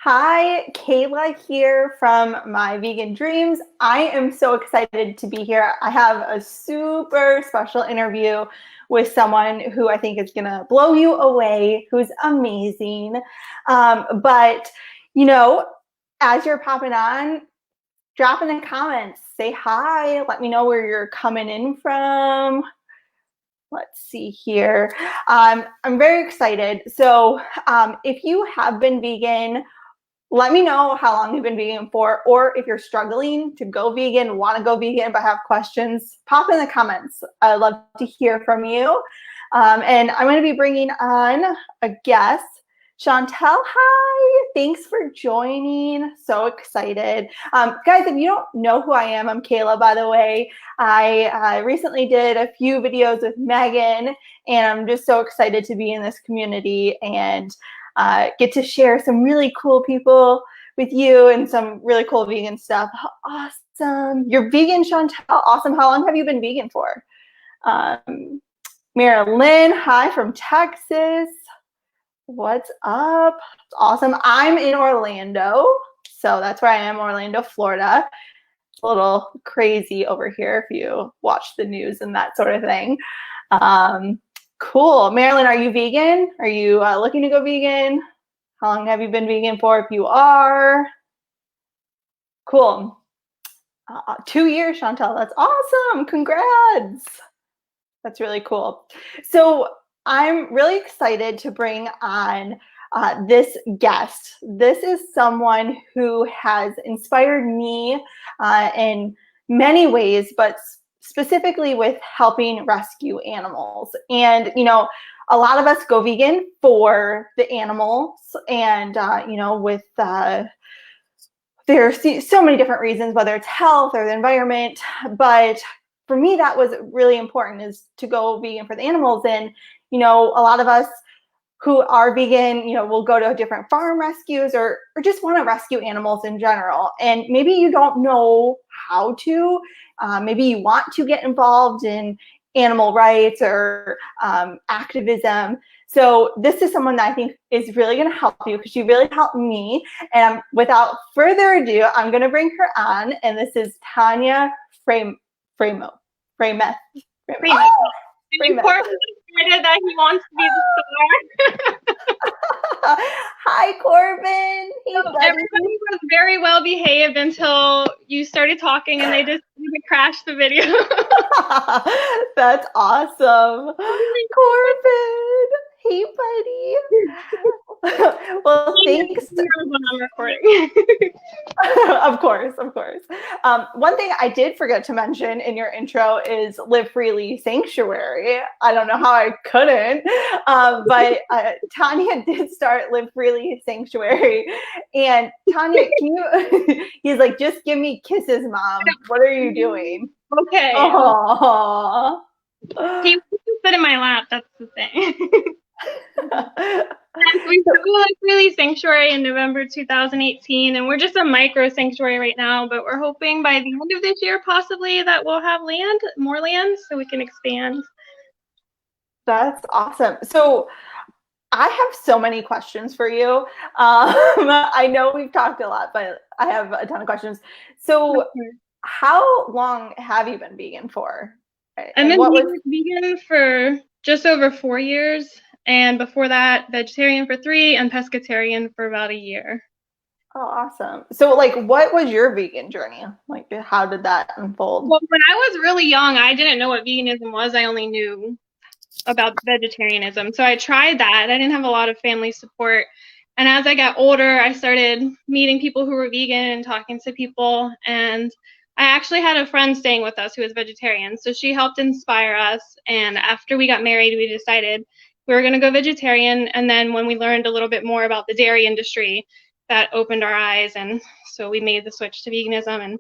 Hi, Kayla here from My Vegan Dreams. I am so excited to be here. I have a super special interview with someone who I think is going to blow you away, who's amazing. But, you know, as you're popping on, drop in the comments, say hi, let me know where you're coming in from. Let's see here. I'm very excited. So if you have been vegan, let me know how long you've been vegan for, or if you're struggling to go vegan, want to go vegan, but have questions, pop in the comments. I'd love to hear from you. And I'm going to be bringing on a guest. Chantel, hi. Thanks for joining. So excited. Guys, if you don't know who I am, I'm Kayla, by the way. I recently did a few videos with Megan, and I'm just so excited to be in this community and get to share some really cool people with you and some really cool vegan stuff. Awesome. You're vegan, Chantel. Awesome. How long have you been vegan for? Marilyn, hi from Texas. What's up? It's awesome. I'm in Orlando. So that's where I am, Orlando, Florida. It's a little crazy over here if you watch the news and that sort of thing. Cool. Marilyn, are you vegan? Are you looking to go vegan? How long have you been vegan for if you are? Cool. 2 years, Chantel. That's awesome. Congrats. That's really cool. So I'm really excited to bring on this guest. This is someone who has inspired me in many ways, but specifically with helping rescue animals. And, you know, a lot of us go vegan for the animals and, you know, with there's so many different reasons, whether it's health or the environment. But for me, that was really important, is to go vegan for the animals. And, you know, a lot of us who are vegan, you know, will go to different farm rescues or just want to rescue animals in general. And maybe you don't know how to, maybe you want to get involved in animal rights or activism. So this is someone that I think is really going to help you, because she really helped me. And without further ado, I'm going to bring her on. And this is Tanya Freymuth. Freymuth. Corbin decided that he wants to be the star. Hi, Corbin. Hey, everybody was very well behaved until you started talking and they just crashed the video. That's awesome. Corbin. Hey, buddy. Well, thanks. I'm recording. Of course. One thing I did forget to mention in your intro is Live Freely Sanctuary. I don't know how I couldn't, but Tanya did start Live Freely Sanctuary. And Tanya, he's like, just give me kisses, Mom. What are you doing? Okay. Aww. He wants to sit in my lap. That's the thing. We started Live Freely Sanctuary in November 2018, and we're just a micro sanctuary right now, but we're hoping by the end of this year, possibly, that we'll have more land, so we can expand. That's awesome. So I have so many questions for you. I know we've talked a lot, but I have a ton of questions. So how long have you been vegan for? I've been vegan for just over 4 years. And before that, vegetarian for 3 and pescatarian for about a year. Oh, awesome. So, like, what was your vegan journey? Like, how did that unfold? Well, when I was really young, I didn't know what veganism was. I only knew about vegetarianism. So I tried that. I didn't have a lot of family support. And as I got older, I started meeting people who were vegan and talking to people. And I actually had a friend staying with us who was vegetarian. So she helped inspire us. And after we got married, we decided we were going to go vegetarian. And then when we learned a little bit more about the dairy industry, that opened our eyes. And so we made the switch to veganism. And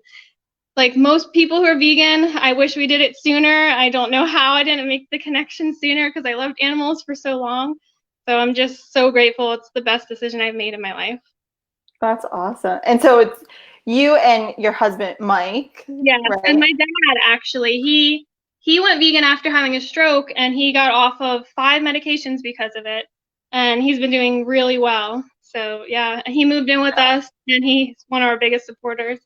like most people who are vegan, I wish we did it sooner. I don't know how I didn't make the connection sooner, because I loved animals for so long. So I'm just so grateful. It's the best decision I've made in my life. That's awesome. And so it's you and your husband, Mike. Yeah, right? And my dad, actually, he went vegan after having a stroke, and he got off of 5 medications because of it. and he's been doing really well. So yeah, he moved in with us, and he's one of our biggest supporters.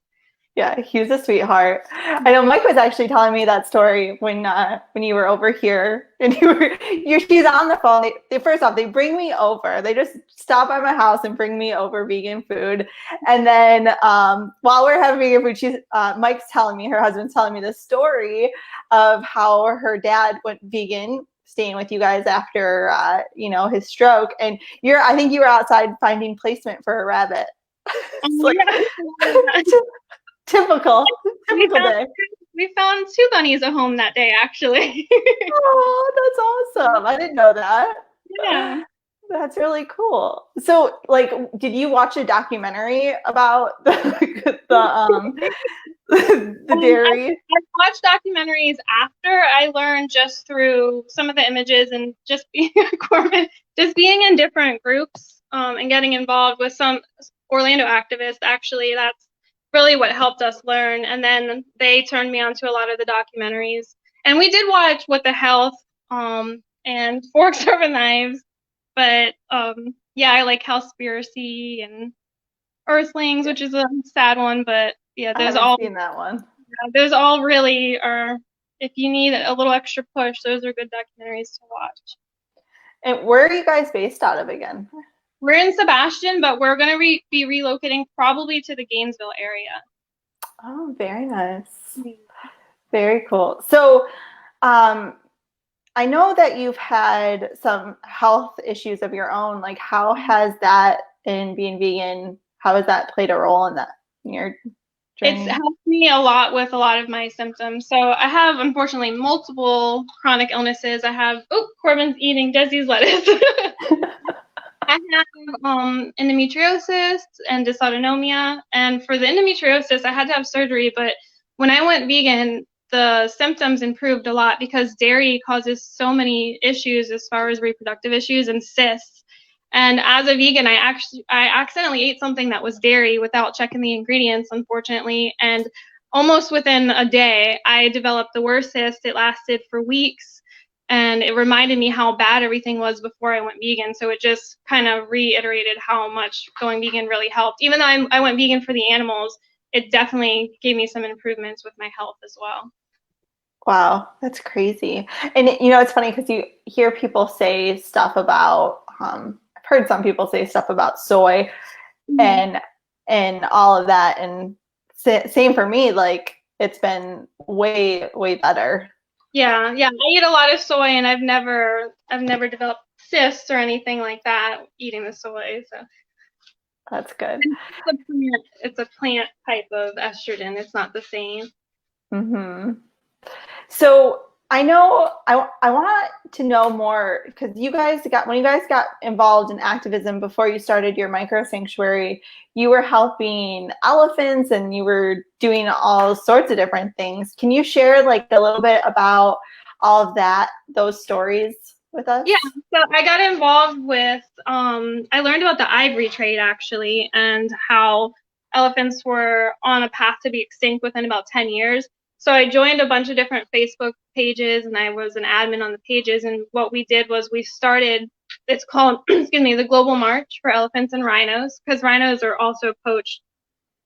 Yeah, he's a sweetheart. I know Mike was actually telling me that story when you were over here and she's on the phone. First off, they bring me over. They just stop by my house and bring me over vegan food. And then while we're having vegan food, Mike's telling me, her husband's telling me the story of how her dad went vegan, staying with you guys after his stroke. And I think you were outside finding placement for a rabbit. It's like, Typical day. We found 2 bunnies at home that day, actually. Oh, that's awesome. I didn't know that. Yeah. That's really cool. So, like, did you watch a documentary about the dairy? I watched documentaries after. I learned just through some of the images and just being just being in different groups and getting involved with some Orlando activists. Actually, that's really what helped us learn. And then they turned me on to a lot of the documentaries. And we did watch What the Health and Forks Over Knives. But yeah, I like Cowspiracy and Earthlings, which is a sad one. But yeah, I haven't seen that one. Yeah, those all really are. If you need a little extra push, those are good documentaries to watch. And where are you guys based out of again? We're in Sebastian, but we're going to be relocating probably to the Gainesville area. Oh, very nice. Very cool. So, I know that you've had some health issues of your own. Like, how has that, in being vegan, how has that played a role in that, in your journey? It's helped me a lot with a lot of my symptoms. So I have, unfortunately, multiple chronic illnesses. I have, Corbin's eating Desi's lettuce. I have endometriosis and dysautonomia. And for the endometriosis, I had to have surgery. But when I went vegan, the symptoms improved a lot because dairy causes so many issues as far as reproductive issues and cysts. And as a vegan, I accidentally ate something that was dairy without checking the ingredients, unfortunately. And almost within a day, I developed the worst cyst. It lasted for weeks. And it reminded me how bad everything was before I went vegan. So it just kind of reiterated how much going vegan really helped. Even though I went vegan for the animals, it definitely gave me some improvements with my health as well. Wow, that's crazy. And it's funny because you hear people say stuff about, I've heard some people say stuff about soy and all of that. And same for me, like, it's been way, way better. Yeah, I eat a lot of soy, and I've never developed cysts or anything like that eating the soy. So that's good. It's a plant type of estrogen. It's not the same. Mm-hmm. So I know I want to know more, because when you guys got involved in activism before you started your micro sanctuary, you were helping elephants and you were doing all sorts of different things. Can you share like a little bit about all of that, those stories with us? Yeah, so I got involved with, I learned about the ivory trade actually, and how elephants were on a path to be extinct within about 10 years. So I joined a bunch of different Facebook pages, and I was an admin on the pages. And what we did was we started, it's called, the Global March for Elephants and Rhinos, because rhinos are also poached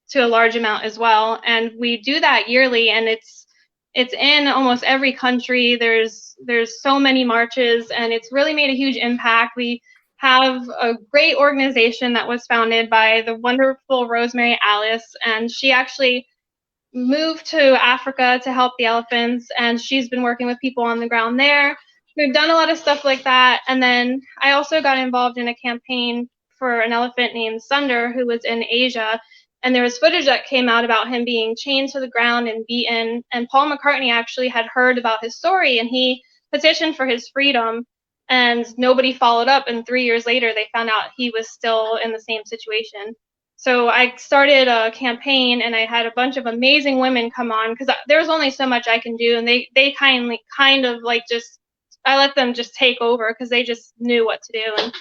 to a large amount as well. And we do that yearly, and it's in almost every country. There's so many marches, and it's really made a huge impact. We have a great organization that was founded by the wonderful Rosemary Alice, and she actually moved to Africa to help the elephants, and she's been working with people on the ground there. We've done a lot of stuff like that. And then I also got involved in a campaign for an elephant named Sunder, who was in Asia. And there was footage that came out about him being chained to the ground and beaten. And Paul McCartney actually had heard about his story, and he petitioned for his freedom. And nobody followed up. And 3 years later, they found out he was still in the same situation. So I started a campaign, and I had a bunch of amazing women come on, because there was only so much I can do, and they kind of like just, I let them just take over because they just knew what to do. And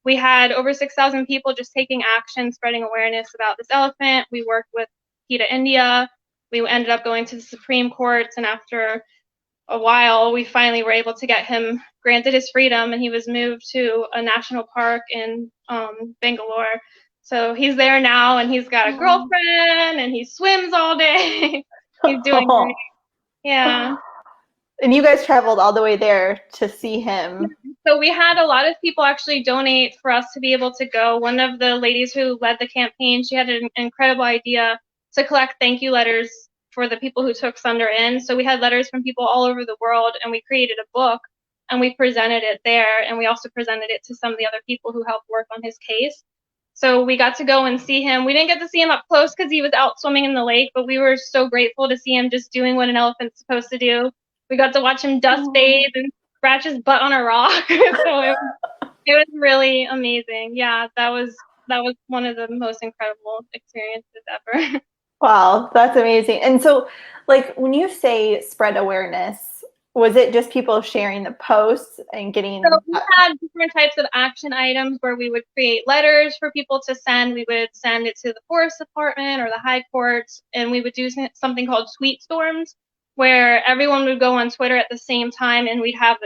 we had over 6,000 people just taking action, spreading awareness about this elephant. We worked with PETA India. We ended up going to the Supreme Courts, and after a while, we finally were able to get him granted his freedom, and he was moved to a national park in Bangalore. So he's there now, and he's got a girlfriend, and he swims all day. He's doing great. Yeah. And you guys traveled all the way there to see him. So we had a lot of people actually donate for us to be able to go. One of the ladies who led the campaign, she had an incredible idea to collect thank you letters for the people who took Sunder in. So we had letters from people all over the world, and we created a book, and we presented it there, and we also presented it to some of the other people who helped work on his case. So we got to go and see him. We didn't get to see him up close because he was out swimming in the lake, but we were so grateful to see him just doing what an elephant's supposed to do. We got to watch him dust bathe and scratch his butt on a rock. So it was really amazing. Yeah, that was one of the most incredible experiences ever. Wow, that's amazing. And so, like, when you say spread awareness, was it just people sharing the posts and getting? So we had different types of action items where we would create letters for people to send. We would send it to the Forest Department or the High Courts, and we would do something called tweet storms, where everyone would go on Twitter at the same time, and we'd have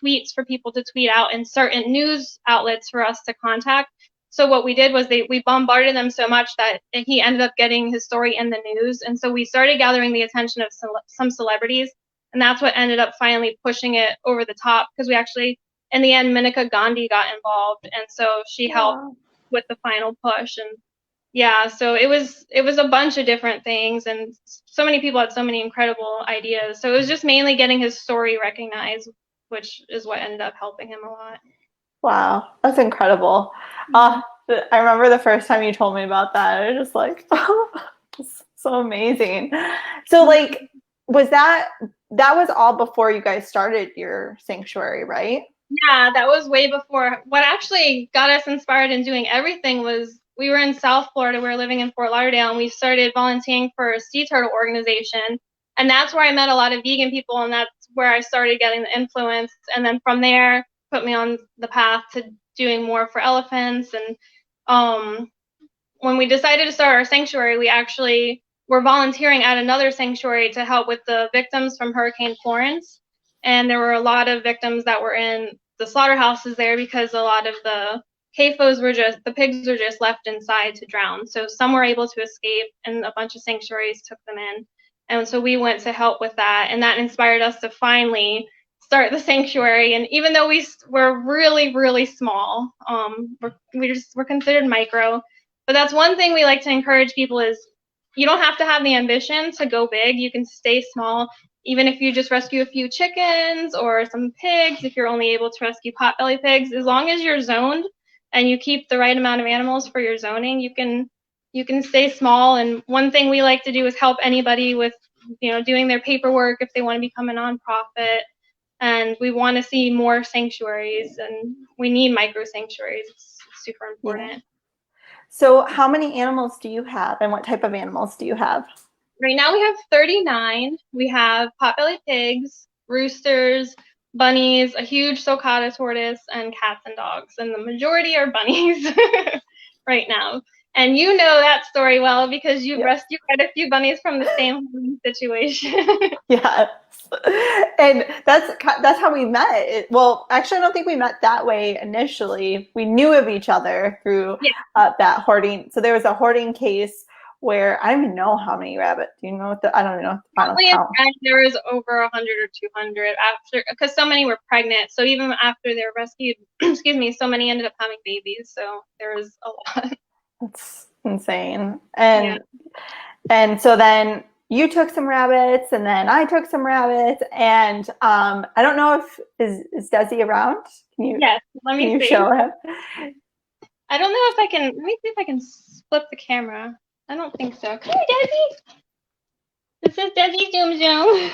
tweets for people to tweet out and certain news outlets for us to contact. So what we did was we bombarded them so much that he ended up getting his story in the news. And so we started gathering the attention of some celebrities, and that's what ended up finally pushing it over the top, because we actually, in the end, Maneka Gandhi got involved, and so she helped with the final push. And yeah, so it was a bunch of different things, and so many people had so many incredible ideas. So it was just mainly getting his story recognized, which is what ended up helping him a lot. Wow, that's incredible. I remember the first time you told me about that. I was just like, oh, it's so amazing. So, like, was that was all before you guys started your sanctuary, right? Yeah, that was way before. What actually got us inspired in doing everything was we were in South Florida. We were living in Fort Lauderdale, and we started volunteering for a sea turtle organization. And that's where I met a lot of vegan people, and that's where I started getting the influence. And then from there, put me on the path to doing more for elephants. And when we decided to start our sanctuary, we actually were volunteering at another sanctuary to help with the victims from Hurricane Florence. And there were a lot of victims that were in the slaughterhouses there because a lot of the the pigs were just left inside to drown. So some were able to escape, and a bunch of sanctuaries took them in. And so we went to help with that, and that inspired us to finally start the sanctuary. And even though we're really, really small, we're considered micro, but that's one thing we like to encourage people is you don't have to have the ambition to go big. You can stay small. Even if you just rescue a few chickens or some pigs, if you're only able to rescue potbelly pigs, as long as you're zoned and you keep the right amount of animals for your zoning, you can stay small. And one thing we like to do is help anybody with, doing their paperwork if they want to become a nonprofit. And we want to see more sanctuaries, and we need micro sanctuaries. It's super important. Yeah. So how many animals do you have, and what type of animals do you have? Right now we have 39. We have potbelly pigs, roosters, bunnies, a huge sulcata tortoise, and cats and dogs. And the majority are bunnies right now. And you know that story well because you rescued quite a few bunnies from the same situation. Yes. And that's how we met. Well, actually, I don't think we met that way initially. We knew of each other through that hoarding. So there was a hoarding case where I don't even know how many rabbits. Do you know what I don't know. Probably there was over 100 or 200 after, because so many were pregnant. So even after they were rescued, excuse me, so many ended up having babies. So there was a lot. That's insane. And so then you took some rabbits, and then I took some rabbits, and I don't know if is Desi around? Yes, let me see. Show him? I don't know if I can. Let me see if I can flip the camera. I don't think so. Come here, Desi. This is Desi Zoom Zoom.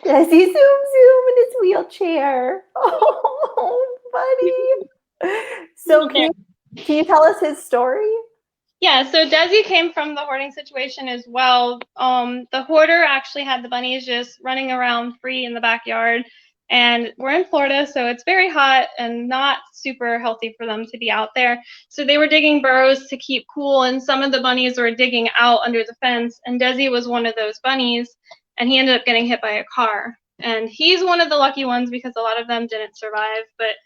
Desi Zoom Zoom in his wheelchair. Oh, buddy. So can you tell us his story? Yeah, so Desi came from the hoarding situation as well. The hoarder actually had the bunnies just running around free in the backyard. And we're in Florida, so it's very hot and not super healthy for them to be out there. So they were digging burrows to keep cool, and some of the bunnies were digging out under the fence. And Desi was one of those bunnies, and he ended up getting hit by a car. And he's one of the lucky ones because a lot of them didn't survive. But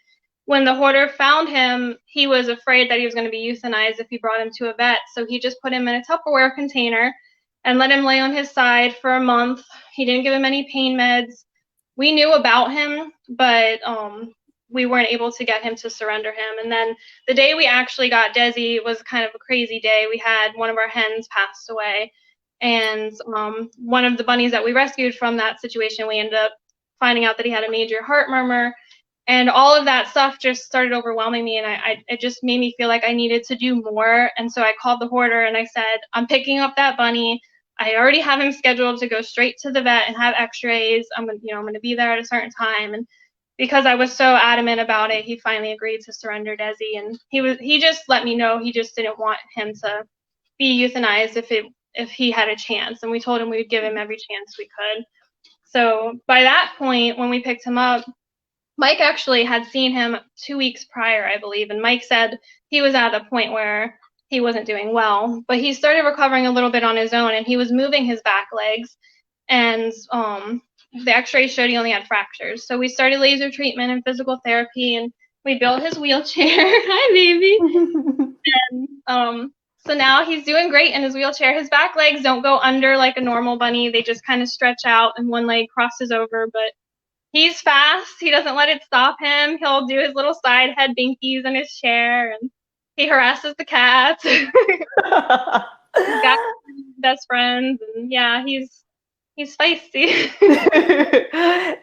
when the hoarder found him, he was afraid that he was going to be euthanized if he brought him to a vet. So he just put him in a Tupperware container and let him lay on his side for a month. He didn't give him any pain meds. We knew about him, but we weren't able to get him to surrender him. And then the day we actually got Desi was kind of a crazy day. We had one of our hens passed away. And one of the bunnies that we rescued from that situation, we ended up finding out that he had a major heart murmur. And all of that stuff just started overwhelming me, and it just made me feel like I needed to do more. And so I called the hoarder and I said, I'm picking up that bunny. I already have him scheduled to go straight to the vet and have x-rays. I'm going to be there at a certain time. And because I was so adamant about it, he finally agreed to surrender Desi. And he just let me know he just didn't want him to be euthanized if he had a chance. And we told him we would give him every chance we could. So by that point, when we picked him up, Mike actually had seen him 2 weeks prior, I believe, and Mike said he was at a point where he wasn't doing well, but he started recovering a little bit on his own, and he was moving his back legs, and the x-rays showed he only had fractures. So we started laser treatment and physical therapy, and we built his wheelchair. Hi, baby. And so now he's doing great in his wheelchair. His back legs don't go under like a normal bunny. They just kind of stretch out, and one leg crosses over, but he's fast. He doesn't let it stop him. He'll do his little side head binkies in his chair, and he harasses the cats. He's got best friends, and yeah, he's feisty.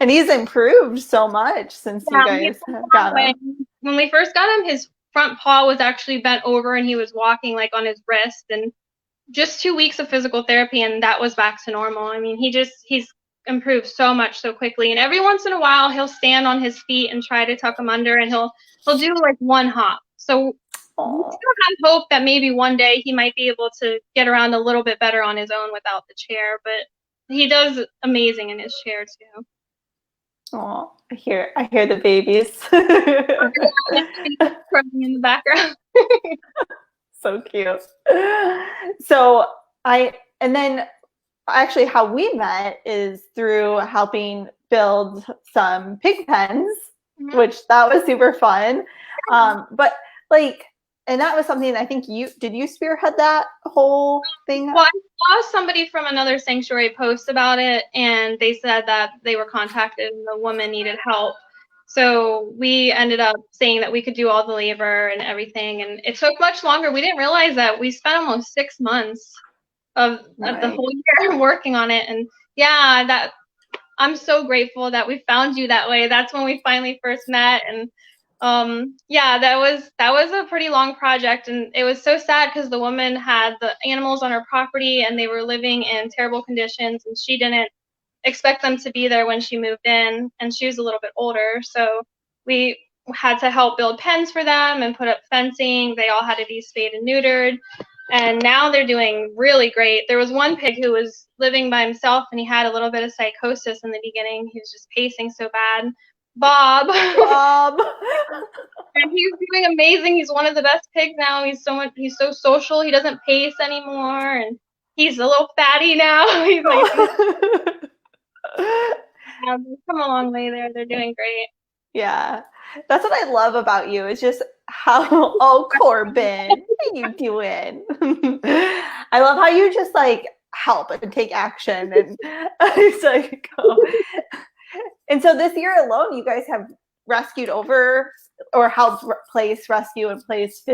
And he's improved so much since you guys got him. When we first got him, his front paw was actually bent over, and he was walking like on his wrist. And just 2 weeks of physical therapy, and that was back to normal. I mean, he's improved so much so quickly, and every once in a while he'll stand on his feet and try to tuck them under, and he'll do like one hop. So we still have hope that maybe one day he might be able to get around a little bit better on his own without the chair, but he does amazing in his chair too. Oh, I hear the babies. In the background. So cute. So and then actually how we met is through helping build some pig pens, which that was super fun. But like, and that was something I think did you spearhead that whole thing? Well, I saw somebody from another sanctuary post about it, and they said that they were contacted and the woman needed help. So we ended up saying that we could do all the labor and everything, and it took much longer. We didn't realize that we spent almost 6 months of the whole year working on it. And yeah, that I'm so grateful that we found you that way. That's when we finally first met. And yeah, that was a pretty long project, and it was so sad because the woman had the animals on her property and they were living in terrible conditions, and she didn't expect them to be there when she moved in, and she was a little bit older, so we had to help build pens for them and put up fencing. They all had to be spayed and neutered, and now they're doing really great. There was one pig who was living by himself, and he had a little bit of psychosis in the beginning. He was just pacing so bad. Bob. And he's doing amazing. He's one of the best pigs now. He's so social. He doesn't pace anymore, and he's a little fatty now. He's like yeah, they've come a long way there. They're doing great. Yeah. That's what I love about you. It's just how, Corbin, what are you doing? I love how you just like help and take action. And it's like, and so this year alone, you guys have rescued helped rescue and place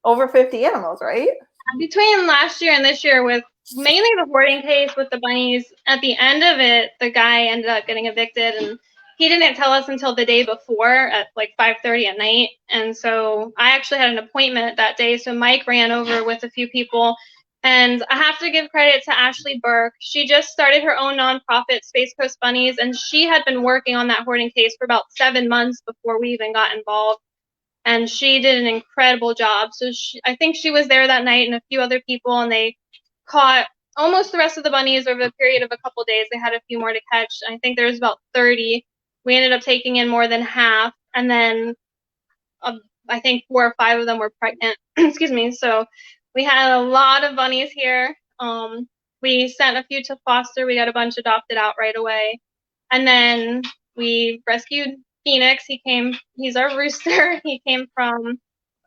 over 50 animals, right? Between last year and this year, with mainly the hoarding case with the bunnies, at the end of it, the guy ended up getting evicted, and he didn't tell us until the day before at like 5:30 at night. And so I actually had an appointment that day, so Mike ran over with a few people. And I have to give credit to Ashley Burke. She just started her own nonprofit, Space Coast Bunnies, and she had been working on that hoarding case for about 7 months before we even got involved. And she did an incredible job. So I think she was there that night and a few other people, and they caught almost the rest of the bunnies over a period of a couple days. They had a few more to catch. I think there was about 30. We ended up taking in more than half, and then I think 4 or 5 of them were pregnant. Excuse me. So we had a lot of bunnies here. We sent a few to foster. We got a bunch adopted out right away. And then we rescued Phoenix. He's our rooster. He came from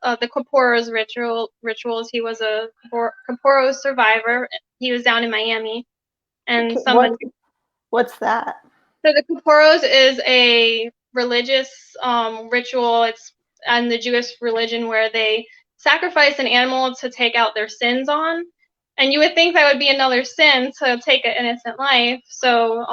the Kaporo's rituals. He was a Kaporo survivor. He was down in Miami. And Okay, what's that? So the Kaporos is a religious ritual. It's in the Jewish religion where they sacrifice an animal to take out their sins on. And you would think that would be another sin to take an innocent life. So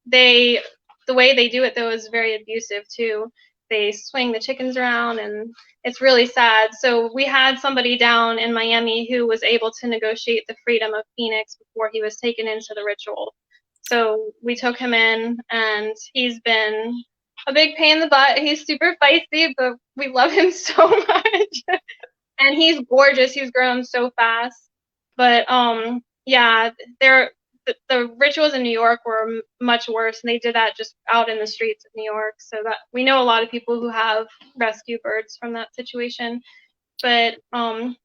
the way they do it though is very abusive too. They swing the chickens around and it's really sad. So we had somebody down in Miami who was able to negotiate the freedom of Phoenix before he was taken into the ritual. So we took him in, and he's been a big pain in the butt. He's super feisty, but we love him so much. And he's gorgeous. He's grown so fast. But yeah, the rituals in New York were much worse, and they did that just out in the streets of New York. So that we know a lot of people who have rescue birds from that situation. But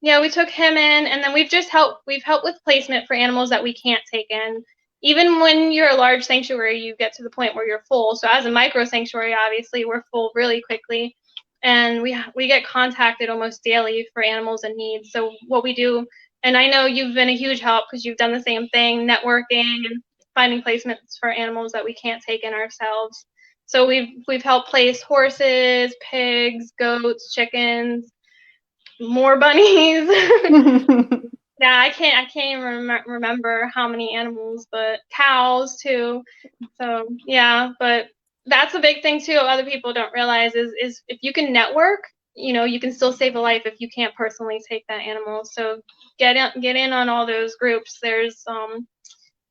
yeah, we took him in, and then we've helped with placement for animals that we can't take in. Even when you're a large sanctuary, you get to the point where you're full. So as a micro sanctuary, obviously, we're full really quickly. And we get contacted almost daily for animals in need. So what we do, and I know you've been a huge help because you've done the same thing, networking and finding placements for animals that we can't take in ourselves. So we've helped place horses, pigs, goats, chickens, more bunnies. Yeah, I can't even remember how many animals, but cows too. So yeah, but that's a big thing too. Other people don't realize is if you can network, you can still save a life if you can't personally take that animal. So get in on all those groups. There's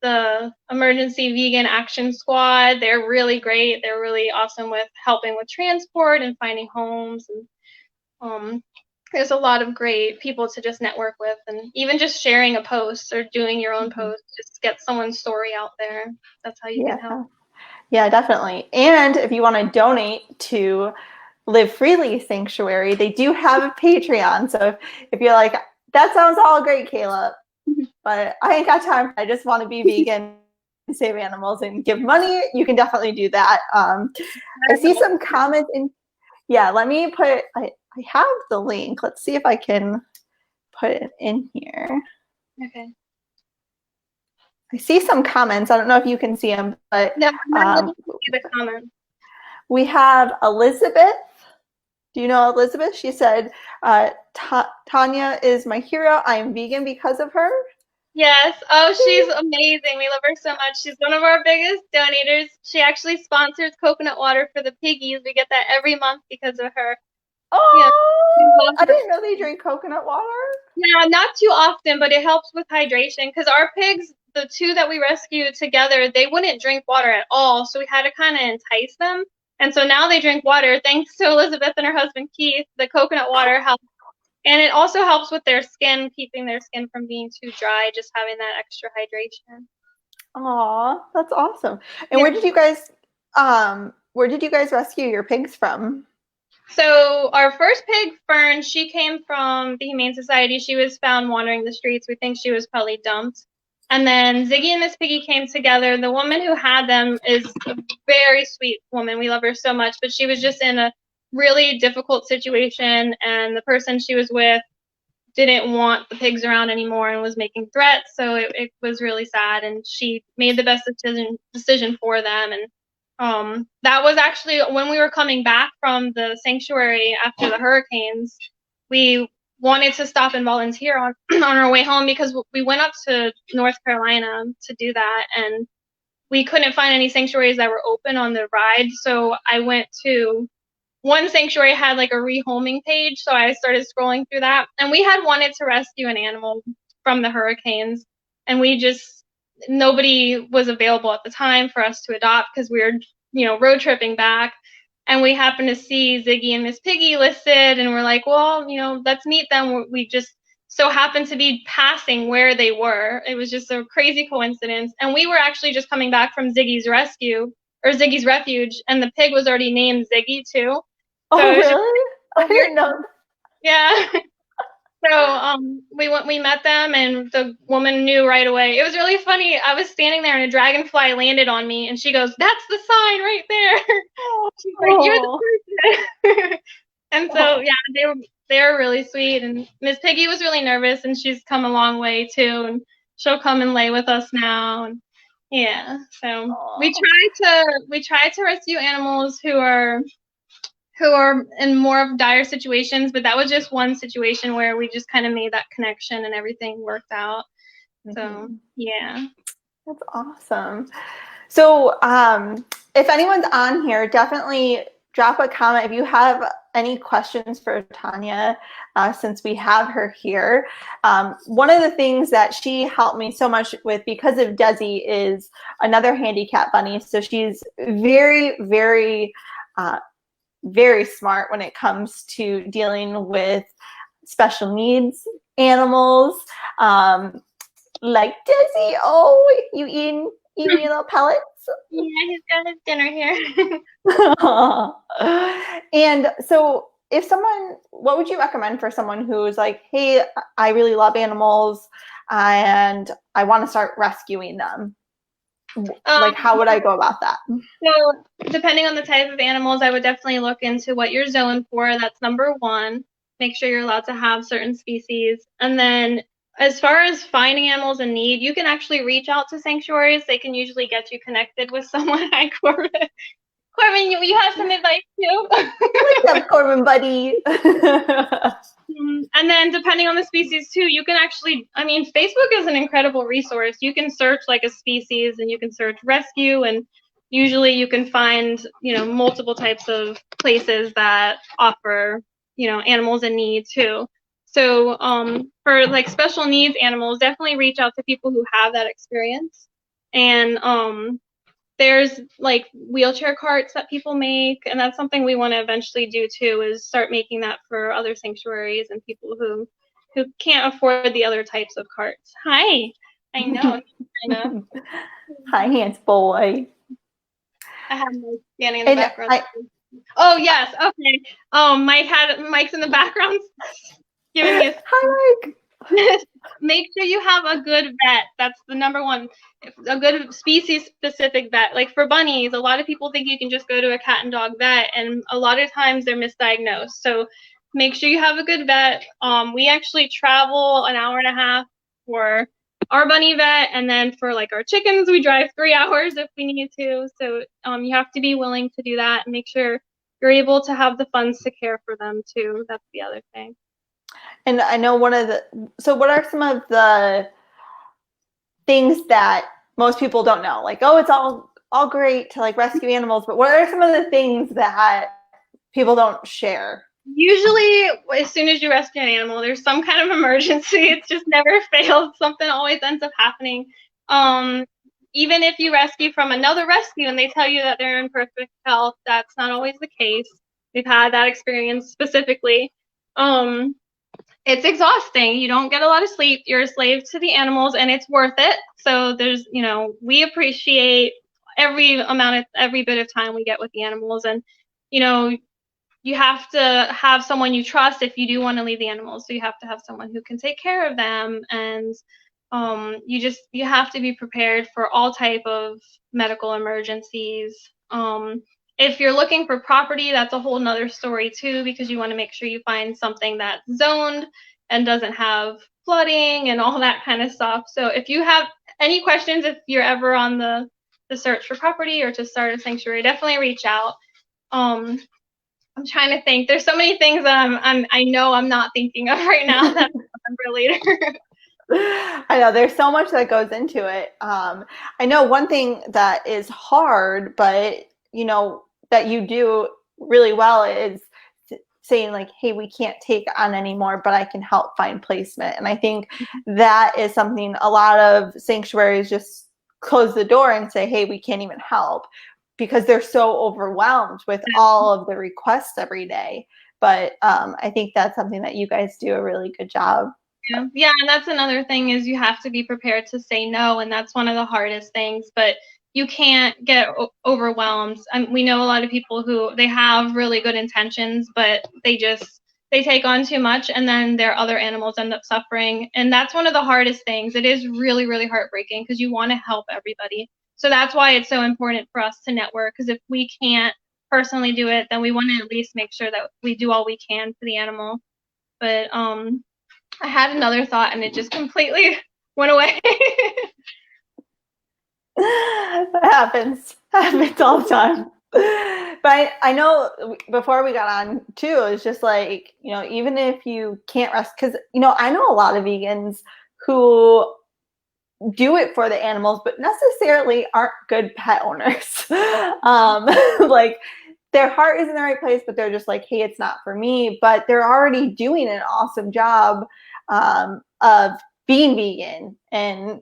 the Emergency Vegan Action Squad. They're really great. They're really awesome with helping with transport and finding homes, and there's a lot of great people to just network with, and even just sharing a post or doing your own post, just get someone's story out there. That's how you can help. Yeah, definitely. And if you want to donate to Live Freely Sanctuary, they do have a Patreon. So if you're like, that sounds all great, Kayla, but I ain't got time. I just want to be vegan, save animals, and give money. You can definitely do that. I see some comments in. Yeah, let me put. I have the link. Let's see if I can put it in here. Okay. I see some comments. I don't know if you can see them, but no, I'm not see the comments. We have Elizabeth. Do you know Elizabeth? She said, Tanya is my hero. I am vegan because of her. Yes. Oh, she's amazing. We love her so much. She's one of our biggest donators. She actually sponsors coconut water for the piggies. We get that every month because of her. Oh, yeah. I didn't know they drink coconut water. Yeah, not too often, but it helps with hydration because our pigs, the two that we rescued together, they wouldn't drink water at all. So we had to kind of entice them. And so now they drink water. Thanks to Elizabeth and her husband, Keith, the coconut water helps. And it also helps with their skin, keeping their skin from being too dry, just having that extra hydration. Aw, that's awesome. And where did you guys rescue your pigs from? So our first pig, Fern, she came from the Humane Society. She was found wandering the streets. We think she was probably dumped. And then Ziggy and Miss Piggy came together. The woman who had them is a very sweet woman. We love her so much, but she was just in a really difficult situation, and the person she was with didn't want the pigs around anymore and was making threats. So it was really sad, and she made the best decision for them. And that was actually when we were coming back from the sanctuary after the hurricanes. We wanted to stop and volunteer on our way home because we went up to North Carolina to do that, and we couldn't find any sanctuaries that were open on the ride. So I went to one sanctuary had like a rehoming page, so I started scrolling through that, and we had wanted to rescue an animal from the hurricanes, and nobody was available at the time for us to adopt because we were road tripping back. And we happened to see Ziggy and Miss Piggy listed, and we're like, well, let's meet them. We just so happened to be passing where they were. It was just a crazy coincidence. And we were actually just coming back from Ziggy's rescue, or Ziggy's refuge, and the pig was already named Ziggy too. Oh, really? I didn't know. Yeah. We met them, and the woman knew right away. It was really funny. I was standing there and a dragonfly landed on me, and she goes, "That's the sign right there." She's like, "You're the person." And so yeah, they were really sweet, and Miss Piggy was really nervous, and she's come a long way too, and she'll come and lay with us now. And yeah, so we try to rescue animals who are in more of dire situations, but that was just one situation where we just kind of made that connection and everything worked out. So yeah. That's awesome. So if anyone's on here, definitely drop a comment if you have any questions for Tanya, since we have her here. One of the things that she helped me so much with because of Desi is another handicap bunny. So she's very, very, very smart when it comes to dealing with special needs animals. Like Desi, oh, you eating your little pellets? Yeah, he's got his dinner here. And so if someone, what would you recommend for someone who's like, hey, I really love animals and I want to start rescuing them? Like, how would I go about that? So depending on the type of animals, I would definitely look into what you're zoned for. That's number one. Make sure you're allowed to have certain species. And then as far as finding animals in need, you can actually reach out to sanctuaries. They can usually get you connected with someone. Hi, Corbin. Corbin, you have some advice too? What's up, Corbin, buddy? And then depending on the species too, you can actually, I mean, Facebook is an incredible resource. You can search like a species and you can search rescue, and usually you can find, multiple types of places that offer, animals in need too. So for like special needs animals, definitely reach out to people who have that experience. And there's like wheelchair carts that people make, and that's something we want to eventually do too, is start making that for other sanctuaries and people who can't afford the other types of carts. Hi. I know. Hi, hands boy. I have Mike standing in the background. Oh yes, okay. Mike's in the background giving me hi, Mike. Make sure you have a good vet. That's the number one. A good species-specific vet. Like for bunnies, a lot of people think you can just go to a cat and dog vet, and a lot of times they're misdiagnosed. So make sure you have a good vet. We actually travel an hour and a half for our bunny vet, and then for like our chickens, we drive 3 hours if we need to. So you have to be willing to do that and make sure you're able to have the funds to care for them too. That's the other thing. And I know so what are some of the things that most people don't know? Like, oh, it's all great to like rescue animals, but what are some of the things that people don't share? Usually, as soon as you rescue an animal, there's some kind of emergency. It just never fails. Something always ends up happening. Even if you rescue from another rescue and they tell you that they're in perfect health, that's not always the case. We've had that experience specifically. It's exhausting. You don't get a lot of sleep. You're a slave to the animals, and it's worth it. So there's, we appreciate every bit of time we get with the animals, and, you have to have someone you trust if you do want to leave the animals. So you have to have someone who can take care of them, and you have to be prepared for all type of medical emergencies. If you're looking for property, that's a whole nother story too, because you want to make sure you find something that's zoned and doesn't have flooding and all that kind of stuff. So if you have any questions, if you're ever on the search for property or to start a sanctuary, definitely reach out. I'm trying to think. There's so many things that I know I'm not thinking of right now that I'll remember later. I know there's so much that goes into it. I know one thing that is hard, but that you do really well is saying like, hey, we can't take on anymore, but I can help find placement. And I think that is something a lot of sanctuaries just close the door and say, hey, we can't even help, because they're so overwhelmed with all of the requests every day. But I think that's something that you guys do a really good job. Yeah, and that's another thing, is you have to be prepared to say no, and that's one of the hardest things. But you can't get overwhelmed. We know a lot of people who they have really good intentions, but they just they take on too much, and then their other animals end up suffering. And that's one of the hardest things. It is really, really heartbreaking because you want to help everybody. So that's why it's so important for us to network, because if we can't personally do it, then we want to at least make sure that we do all we can for the animal. But I had another thought and it just completely went away. That happens all the time. But I know before we got on too, it's just like, you know, even if you can't rest, because, you know, I know a lot of vegans who do it for the animals, but necessarily aren't good pet owners. Like their heart is in the right place, but they're just like, hey, it's not for me. But they're already doing an awesome job of being vegan and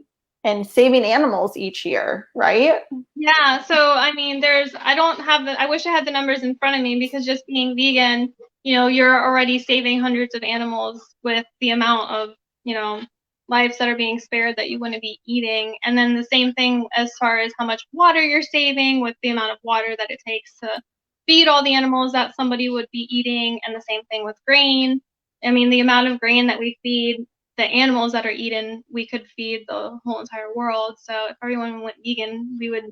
saving animals each year, right? Yeah, so I mean, I wish I had the numbers in front of me, because just being vegan, you know, you're already saving hundreds of animals with the amount of, you know, lives that are being spared that you wouldn't be eating. And then the same thing as far as how much water you're saving with the amount of water that it takes to feed all the animals that somebody would be eating, and the same thing with grain. I mean, the amount of grain that we feed the animals that are eaten, we could feed the whole entire world. So if everyone went vegan, we would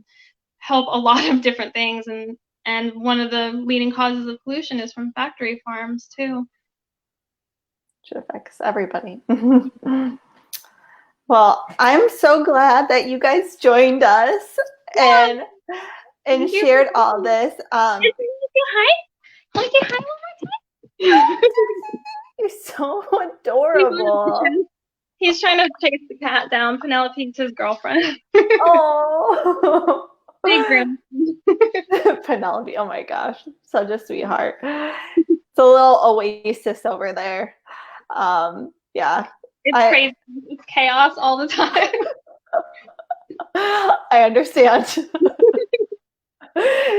help a lot of different things. And one of the leading causes of pollution is from factory farms too. Which affects everybody. Well, I'm so glad that you guys joined us and shared all this. Hi. Like, say hi one more time. You're so adorable. He's trying to chase the cat down. Penelope's his girlfriend. Oh. Big grim. Penelope, oh my gosh, such a sweetheart. It's a little oasis over there. Yeah. It's crazy. It's chaos all the time. I understand.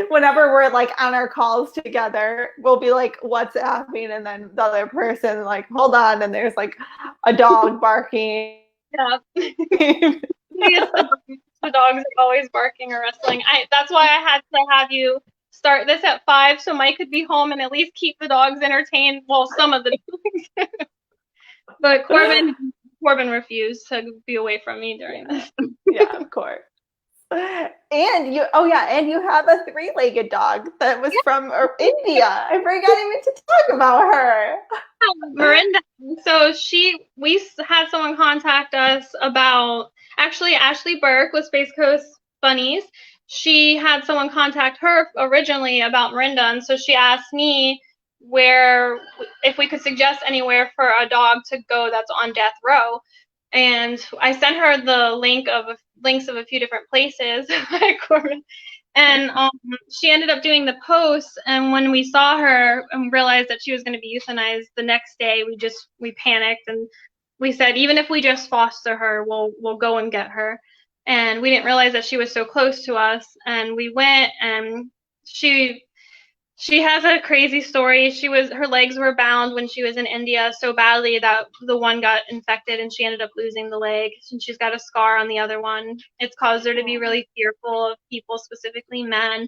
Whenever we're like on our calls together, we'll be like WhatsApping, and then the other person like, hold on, and there's like a dog barking. Yeah. The dogs are always barking or wrestling. That's why I had to have you start this at 5, so Mike could be home and at least keep the dogs entertained. Well, some of the dogs. But Corbin refused to be away from me during this. Yeah, of course. And you have a 3-legged dog that was from India. I forgot even to talk about her. Miranda. So we had someone contact us about, actually Ashley Burke with Space Coast Bunnies. She had someone contact her originally about Miranda, and so she asked me if we could suggest anywhere for a dog to go that's on death row. And I sent her the links of a few different places. And she ended up doing the post. And when we saw her and realized that she was going to be euthanized the next day, we panicked, and we said, even if we just foster her, we'll go and get her. And we didn't realize that she was so close to us. And we went, and she has a crazy story. Her legs were bound when she was in India so badly that the one got infected and she ended up losing the leg. And she's got a scar on the other one. It's caused her to be really fearful of people, specifically men.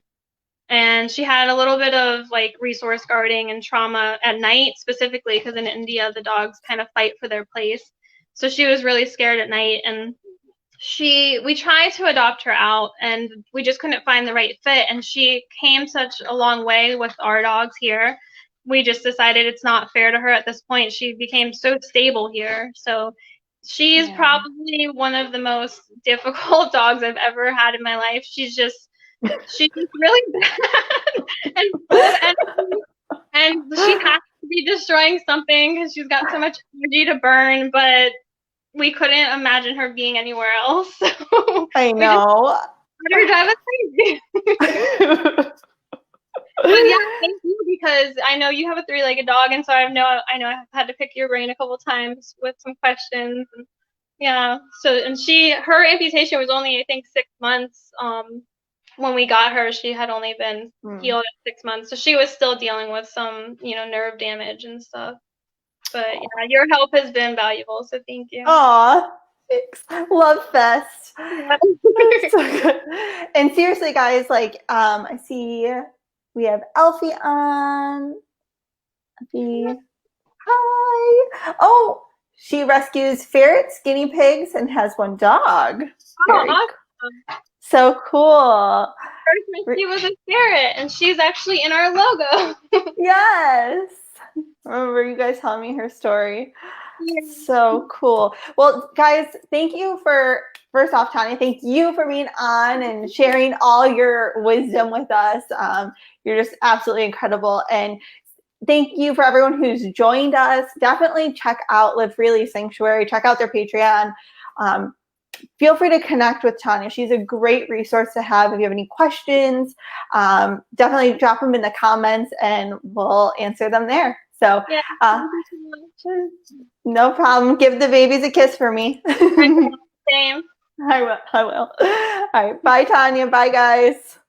And she had a little bit of like resource guarding and trauma at night, specifically because in India the dogs kind of fight for their place. So she was really scared at night, and we tried to adopt her out, and we just couldn't find the right fit. And she came such a long way with our dogs here. We just decided it's not fair to her at this point. She became so stable here. So she's probably one of the most difficult dogs I've ever had in my life. She's just really bad and she has to be destroying something because she's got so much energy to burn, but we couldn't imagine her being anywhere else. So I know. Let her drive us crazy. But yeah, thank you, because I know you have a 3-legged dog, and so I know I've had to pick your brain a couple times with some questions. And yeah, so her amputation was only, I think, 6 months. When we got her, she had only been healed at 6 months, so she was still dealing with some, nerve damage and stuff. But yeah, your help has been valuable, so thank you. Aw, thanks. Love fest. So good. And seriously, guys, like, I see we have Elfie on. Elfie. Hi. Oh, she rescues ferrets, guinea pigs, and has one dog. Very Awesome. So cool. First, she was a ferret, and she's actually in our logo. Yes. Remember you guys telling me her story. Yeah. So cool. Well, guys, thank you for, first off, Tanya, thank you for being on and sharing all your wisdom with us. You're just absolutely incredible. And thank you for everyone who's joined us. Definitely check out Live Freely Sanctuary. Check out their Patreon. Feel free to connect with Tanya. She's a great resource to have if you have any questions. Definitely drop them in the comments and we'll answer them there. So Yeah, thank you so much. no problem. Give the babies a kiss for me. Same. I will. All right. Bye, Tanya. Bye, guys.